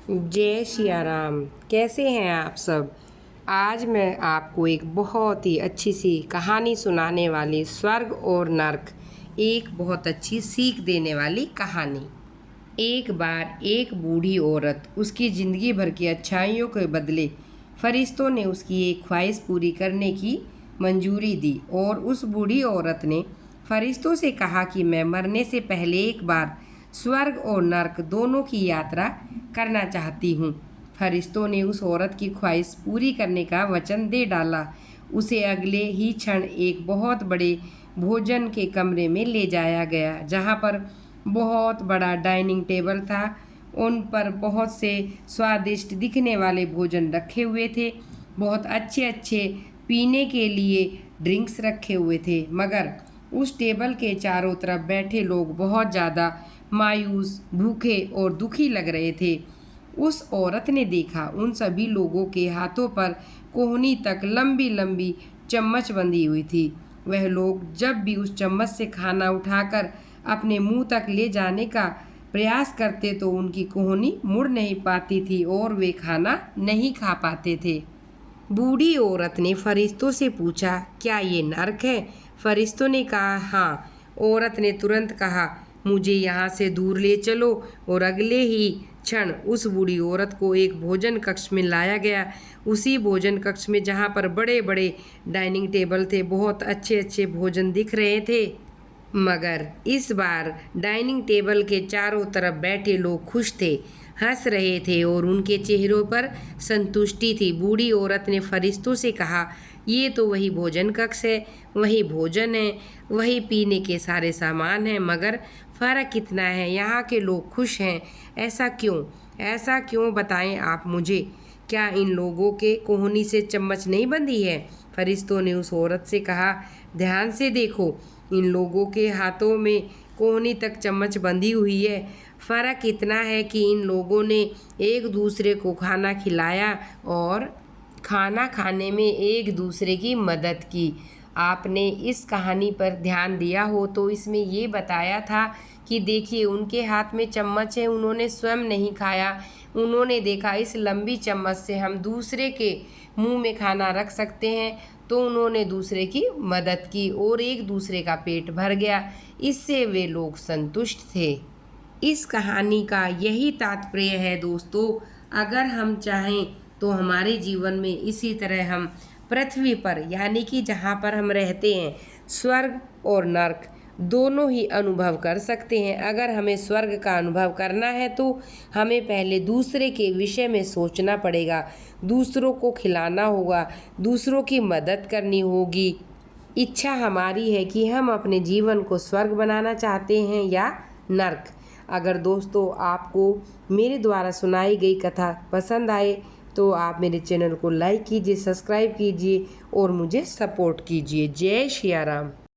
जय सिया राम। कैसे हैं आप सब। आज मैं आपको एक बहुत ही अच्छी सी कहानी सुनाने वाली, स्वर्ग और नर्क, एक बहुत अच्छी सीख देने वाली कहानी। एक बार एक बूढ़ी औरत, उसकी ज़िंदगी भर की अच्छाइयों के बदले फरिश्तों ने उसकी एक ख्वाहिश पूरी करने की मंजूरी दी और उस बूढ़ी औरत ने फरिश्तों से कहा कि मैं मरने से पहले एक बार स्वर्ग और नर्क दोनों की यात्रा करना चाहती हूँ। फरिश्तों ने उस औरत की ख्वाहिश पूरी करने का वचन दे डाला। उसे अगले ही क्षण एक बहुत बड़े भोजन के कमरे में ले जाया गया, जहाँ पर बहुत बड़ा डाइनिंग टेबल था। उन पर बहुत से स्वादिष्ट दिखने वाले भोजन रखे हुए थे। बहुत अच्छे अच्छे पीने के लिए ड्रिंक्स रखे हुए थे, मगर उस टेबल के चारों तरफ बैठे लोग बहुत ज़्यादा मायूस, भूखे और दुखी लग रहे थे। उस औरत ने देखा उन सभी लोगों के हाथों पर कोहनी तक लंबी लंबी चम्मच बंधी हुई थी। वह लोग जब भी उस चम्मच से खाना उठाकर अपने मुंह तक ले जाने का प्रयास करते तो उनकी कोहनी मुड़ नहीं पाती थी और वे खाना नहीं खा पाते थे। बूढ़ी औरत ने फरिश्तों से पूछा, क्या ये नर्क है? फरिश्तों ने कहा, हाँ। औरत ने तुरंत कहा, मुझे यहाँ से दूर ले चलो, और अगले ही क्षण उस बूढ़ी औरत को एक भोजन कक्ष में लाया गया। उसी भोजन कक्ष में, जहाँ पर बड़े बड़े डाइनिंग टेबल थे, बहुत अच्छे अच्छे भोजन दिख रहे थे, मगर इस बार डाइनिंग टेबल के चारों तरफ बैठे लोग खुश थे, हंस रहे थे और उनके चेहरों पर संतुष्टि थी। बूढ़ी औरत ने फरिश्तों से कहा, ये तो वही भोजन कक्ष है, वही भोजन है, वही पीने के सारे सामान हैं, मगर फ़र्क कितना है। यहाँ के लोग खुश हैं, ऐसा क्यों? ऐसा क्यों, बताएं आप मुझे। क्या इन लोगों के कोहनी से चम्मच नहीं बंधी है? फरिश्तों ने उस औरत से कहा, ध्यान से देखो, इन लोगों के हाथों में कोहनी तक चम्मच बंधी हुई है। फ़र्क इतना है कि इन लोगों ने एक दूसरे को खाना खिलाया और खाना खाने में एक दूसरे की मदद की। आपने इस कहानी पर ध्यान दिया हो तो इसमें ये बताया था कि देखिए, उनके हाथ में चम्मच है, उन्होंने स्वयं नहीं खाया, उन्होंने देखा इस लंबी चम्मच से हम दूसरे के मुंह में खाना रख सकते हैं, तो उन्होंने दूसरे की मदद की और एक दूसरे का पेट भर गया। इससे वे लोग संतुष्ट थे। इस कहानी का यही तात्पर्य है दोस्तों, अगर हम चाहें तो हमारे जीवन में इसी तरह हम पृथ्वी पर, यानी कि जहाँ पर हम रहते हैं, स्वर्ग और नर्क दोनों ही अनुभव कर सकते हैं। अगर हमें स्वर्ग का अनुभव करना है तो हमें पहले दूसरे के विषय में सोचना पड़ेगा, दूसरों को खिलाना होगा, दूसरों की मदद करनी होगी। इच्छा हमारी है कि हम अपने जीवन को स्वर्ग बनाना चाहते हैं या नर्क। अगर दोस्तों आपको मेरे द्वारा सुनाई गई कथा पसंद आए तो आप मेरे चैनल को लाइक कीजिए, सब्सक्राइब कीजिए और मुझे सपोर्ट कीजिए। जय सिया राम।